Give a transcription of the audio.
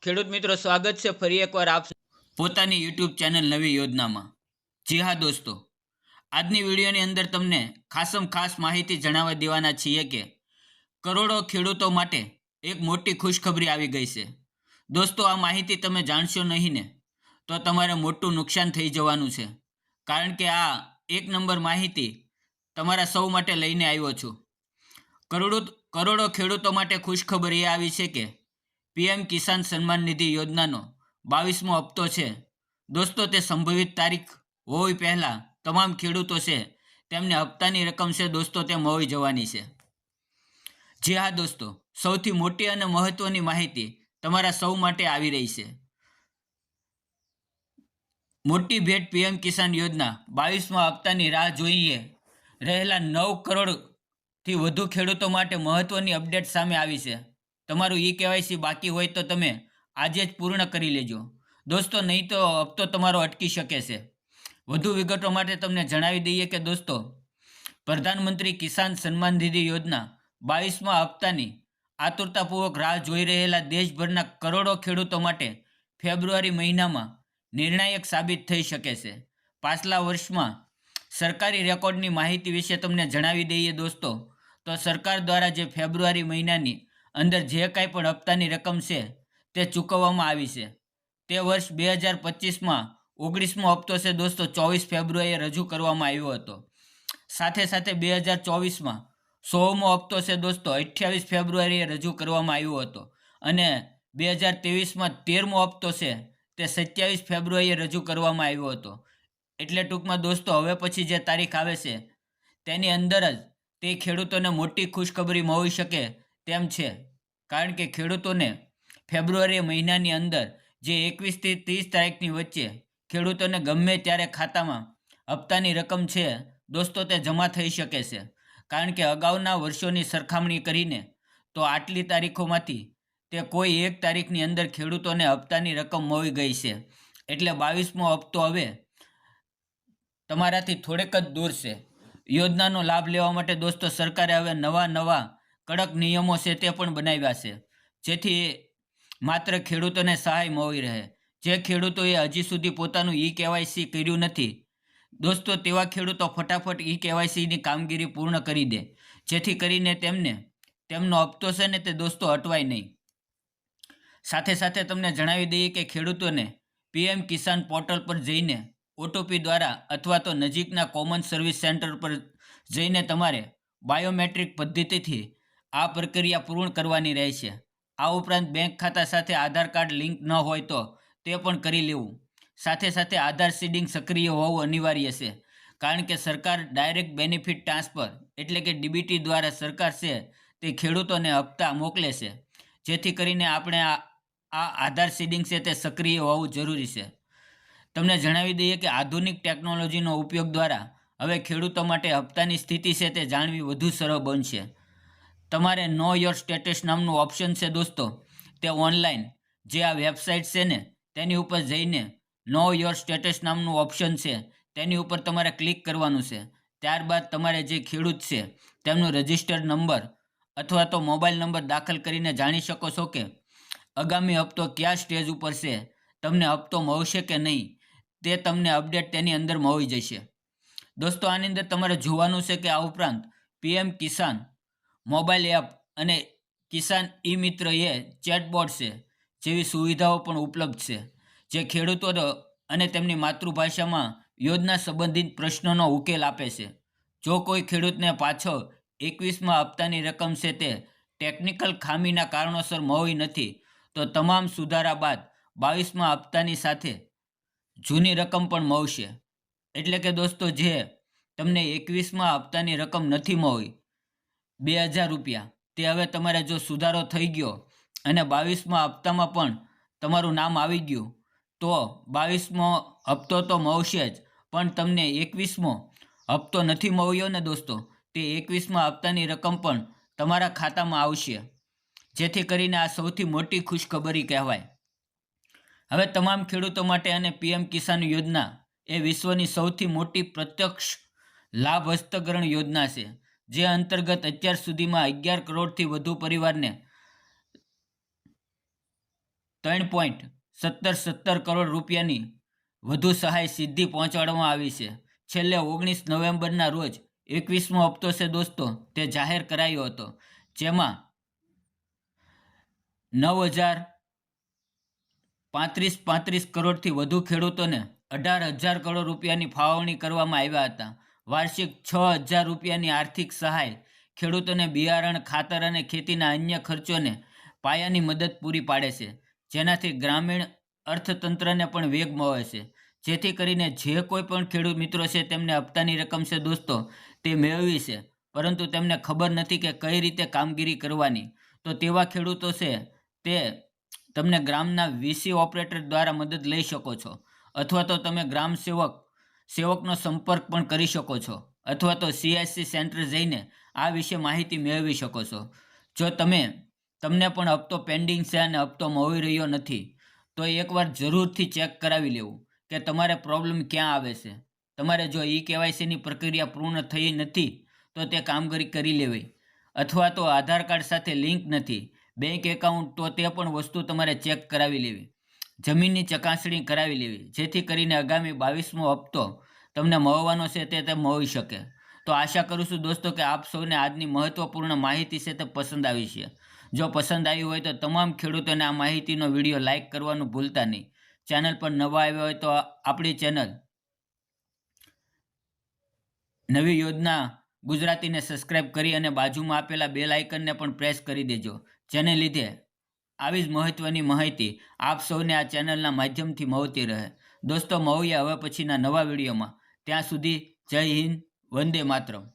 ખેડૂત મિત્રો, સ્વાગત છે ફરી એકવાર આપ પોતાની યુટ્યુબ ચેનલ નવી યોજનામાં. જી હા દોસ્તો, આજની વિડીયોની અંદર તમને ખાસમ ખાસ માહિતી જણાવવા દેવાના છીએ કે કરોડો ખેડૂતો માટે એક મોટી ખુશખબરી આવી ગઈ છે. દોસ્તો, આ માહિતી તમે જાણશો નહીં ને તો તમારે મોટું નુકસાન થઈ જવાનું છે, કારણ કે આ એક નંબર માહિતી તમારા સૌ માટે લઈને આવ્યો છું. કરોડો ખેડૂતો માટે ખુશખબર એ આવી છે કે પીએમ કિસાન સન્માન નિધિ યોજનાનો 22મો હપ્તો છે. દોસ્તો, તે સંભવિત તારીખ હોવી પહેલાં તમામ ખેડૂતો છે તેમને હપ્તાની રકમ છે દોસ્તો તે મળી જવાની છે. જી હા દોસ્તો, સૌથી મોટી અને મહત્વની માહિતી તમારા સૌ માટે આવી રહી છે. મોટી ભેટ પીએમ કિસાન યોજના 22મા હપ્તાની રાહ જોઈએ રહેલા 9 કરોડથી વધુ ખેડૂતો માટે મહત્વની અપડેટ સામે આવી છે. તમારું કેવાયસી બાકી હોય તો તમે આજે જ પૂર્ણ કરી લેજો દોસ્તો, નહીં તો હપ્તો તમારો અટકી શકે છે. વધુ વિગતો માટે તમને જણાવી દઈએ કે દોસ્તો, પ્રધાનમંત્રી કિસાન સન્માન નિધિ યોજના 22મા હપ્તાની આતુરતાપૂર્વક રાહ જોઈ રહેલા દેશભરના કરોડો ખેડૂતો માટે ફેબ્રુઆરી મહિનામાં નિર્ણાયક સાબિત થઈ શકે છે. પાછલા વર્ષમાં સરકારી રેકોર્ડની માહિતી વિશે તમને જણાવી દઈએ દોસ્તો, તો સરકાર દ્વારા જે ફેબ્રુઆરી મહિનાની અંદર જે કાંઈ પણ હપ્તાની રકમ છે તે ચૂકવવામાં આવી છે, તે વર્ષ 2025માં 19મો હપ્તો છે દોસ્તો 24 ફેબ્રુઆરીએ રજૂ કરવામાં આવ્યો હતો. સાથે સાથે 2024માં 100મો હપ્તો છે દોસ્તો 28 ફેબ્રુઆરીએ રજૂ કરવામાં આવ્યો હતો અને 2023માં 13મો હપ્તો છે તે 27 ફેબ્રુઆરીએ રજૂ કરવામાં આવ્યો હતો. એટલે ટૂંકમાં દોસ્તો, હવે પછી જે તારીખ આવે છે તેની અંદર જ તે ખેડૂતોને મોટી ખુશખબરી મળી શકે તેમ છે, કારણ કે ખેડૂતોને ફેબ્રુઆરી મહિનાની અંદર જે 21થી 30 તારીખની વચ્ચે ખેડૂતોને ગમે ત્યારે ખાતામાં હપ્તાની રકમ છે દોસ્તો તે જમા થઈ શકે છે, કારણ કે અગાઉના વર્ષોની સરખામણી કરીને તો આટલી તારીખોમાંથી તે કોઈ એક તારીખની અંદર ખેડૂતોને હપ્તાની રકમ મળી ગઈ છે. એટલે 22મો હપ્તો હવે તમારાથી થોડેક જ દૂર છે. યોજનાનો લાભ લેવા માટે દોસ્તો સરકારે હવે નવા કડક નિયમો છે તે પણ બનાવ્યા છે, જેથી માત્ર ખેડૂતોને સહાય મળી રહે. જે ખેડૂતોએ હજી સુધી પોતાનું કેવાયસી કર્યું નથી દોસ્તો, તેવા ખેડૂતો ફટાફટ કેવાયસીની કામગીરી પૂર્ણ કરી દે, જેથી કરીને તેમને તેમનો હપ્તો છે ને તે દોસ્તો અટવાય નહીં. સાથે સાથે તમને જણાવી દઈએ કે ખેડૂતોને પીએમ કિસાન પોર્ટલ પર જઈને ઓટીપી દ્વારા અથવા તો નજીકના કોમન સર્વિસ સેન્ટર પર જઈને તમારે બાયોમેટ્રિક પદ્ધતિથી આ પ્રક્રિયા પૂર્ણ કરવાની રહેશે. આ ઉપરાંત બેંક ખાતા સાથે આધાર કાર્ડ લિંક ન હોય તો તે પણ કરી લેવું. સાથે સાથે આધાર સીડિંગ સક્રિય હોવું અનિવાર્ય છે, કારણ કે સરકાર ડાયરેક્ટ બેનિફિટ ટ્રાન્સફર એટલે કે ડીબીટી દ્વારા સરકાર છે તે ખેડૂતોને હપ્તા મોકલે છે, જેથી કરીને આપણે આ આધાર સીડિંગ છે તે સક્રિય હોવું જરૂરી છે. તમને જણાવી દઈએ કે આધુનિક ટેકનોલોજીનો ઉપયોગ દ્વારા હવે ખેડૂતો માટે હપ્તાની સ્થિતિ છે તે જાણવી વધુ સરળ બનશે. તમારે નો યોર સ્ટેટસ નામનું ઓપ્શન છે દોસ્તો, તે ઓનલાઈન જે આ વેબસાઇટ છે ને તેની ઉપર જઈને નો યોર સ્ટેટસ નામનું ઓપ્શન છે તેની ઉપર તમારે ક્લિક કરવાનું છે. ત્યારબાદ તમારે જે ખેડૂત છે તેમનો રજિસ્ટર્ડ નંબર અથવા તો મોબાઈલ નંબર દાખલ કરીને જાણી શકો છો કે આગામી હપ્તો કયા સ્ટેજ ઉપર છે, તમને હપ્તો મળશે કે નહીં તે તમને અપડેટ તેની અંદર મળી જશે. દોસ્તો, આની અંદર તમારે જોવાનું છે કે આ ઉપરાંત પીએમ કિસાન મોબાઈલ એપ અને કિસાન મિત્ર એ ચેટબોટ છે જેવી સુવિધાઓ પણ ઉપલબ્ધ છે, જે ખેડૂતો અને તેમની માતૃભાષામાં યોજના સંબંધિત પ્રશ્નોનો ઉકેલ આપે છે. જો કોઈ ખેડૂતને પાછળ 21મા હપ્તાની રકમ છે તે ટેકનિકલ ખામીના કારણોસર મળી નથી, તો તમામ સુધારા બાદ 22મા હપ્તાની સાથે જૂની રકમ પણ મળશે. એટલે કે દોસ્તો, જે તમને 21મા હપ્તાની રકમ નથી મળી 2000 રૂપિયા, તે હવે તમારે જો સુધારો થઈ ગયો અને 22મા હપ્તામાં પણ તમારું નામ આવી ગયું તો 22મો હપ્તો તો મળશે જ, પણ તમને 21મો હપ્તો નથી મળ્યો ને દોસ્તો, તે 21મા હપ્તાની રકમ પણ તમારા ખાતામાં આવશે, જેથી કરીને આ સૌથી મોટી ખુશખબરી કહેવાય. હવે તમામ ખેડૂતો માટે અને પીએમ કિસાન યોજના એ વિશ્વની સૌથી મોટી પ્રત્યક્ષ લાભ હસ્તગરણ યોજના છે, જે અંતર્ગત અત્યાર સુધીમાં 11 કરોડથી વધુ પરિવારને 3.17 કરોડ રૂપિયાની વધુ સહાય સીધી પહોંચાડવામાં આવી છે. છેલ્લે 19 નવેમ્બરના રોજ 21મો હપ્તો છે દોસ્તો તે જાહેર કરાયો હતો, જેમાં 9,035 કરોડથી વધુ ખેડૂતોને 18,000 કરોડ રૂપિયાની ફાળવણી કરવામાં આવ્યા હતા. વાર્ષિક 6,000 રૂપિયાની આર્થિક સહાય ખેડૂતોને બિયારણ, ખાતર અને ખેતીના અન્ય ખર્ચોને પાયાની મદદ પૂરી પાડે છે, જેનાથી ગ્રામીણ અર્થતંત્રને પણ વેગ મળે છે. જેથી કરીને જે કોઈ પણ ખેડૂત મિત્રો છે તેમને હપ્તાની રકમ છે દોસ્તો તે મેળવી છે, પરંતુ તેમને ખબર નથી કે કઈ રીતે કામગીરી કરવાની. તો તેવા ખેડૂતો છે તે તમને ગ્રામના વીસી ઓપરેટર દ્વારા મદદ લઈ શકો છો, અથવા તો તમે ગ્રામ સેવકનો સંપર્ક પણ કરી શકો છો, અથવા તો CSC સેન્ટર જઈને આ વિશે માહિતી મેળવી શકો છો. જો તમને પણ હપ્તો પેન્ડિંગ છે અને હપ્તો મળી રહ્યો નથી, તો એકવાર જરૂરથી ચેક કરાવી લેવું કે તમારે પ્રોબ્લેમ ક્યાં આવે છે. તમારે જો KYCની પ્રક્રિયા પૂર્ણ થઈ નથી તો તે કામગીરી કરી લેવી, અથવા તો આધાર કાર્ડ સાથે લિંક નથી, બેંક એકાઉન્ટ, તો તે પણ વસ્તુ તમારે ચેક કરાવી લેવી. જમીનની ચકાસણી કરાવી લેવી, જેથી કરીને આગામી 22મો હપ્તો તમને મળવાનો છે તે મળી શકે. તો આશા કરું છું દોસ્તો કે આપ સૌને આજની મહત્વપૂર્ણ માહિતી છે તે પસંદ આવી છે. જો પસંદ આવી હોય તો તમામ ખેડૂતોને આ માહિતીનો વિડીયો લાઇક કરવાનું ભૂલતા નહીં. ચેનલ પર નવા આવ્યા હોય તો આપણી ચેનલ નવી યોજના ગુજરાતીને સબસ્ક્રાઇબ કરી અને બાજુમાં આપેલા બેલ આઇકનને પણ પ્રેસ કરી દેજો, જેને લીધે આવી જ મહત્વની માહિતી આપ સૌને આ ચેનલના માધ્યમથી મળતી રહે. દોસ્તો મળીએ હવે પછીના નવા વિડીયોમાં. ત્યાં સુધી જય હિન્દ, વંદે માતરમ.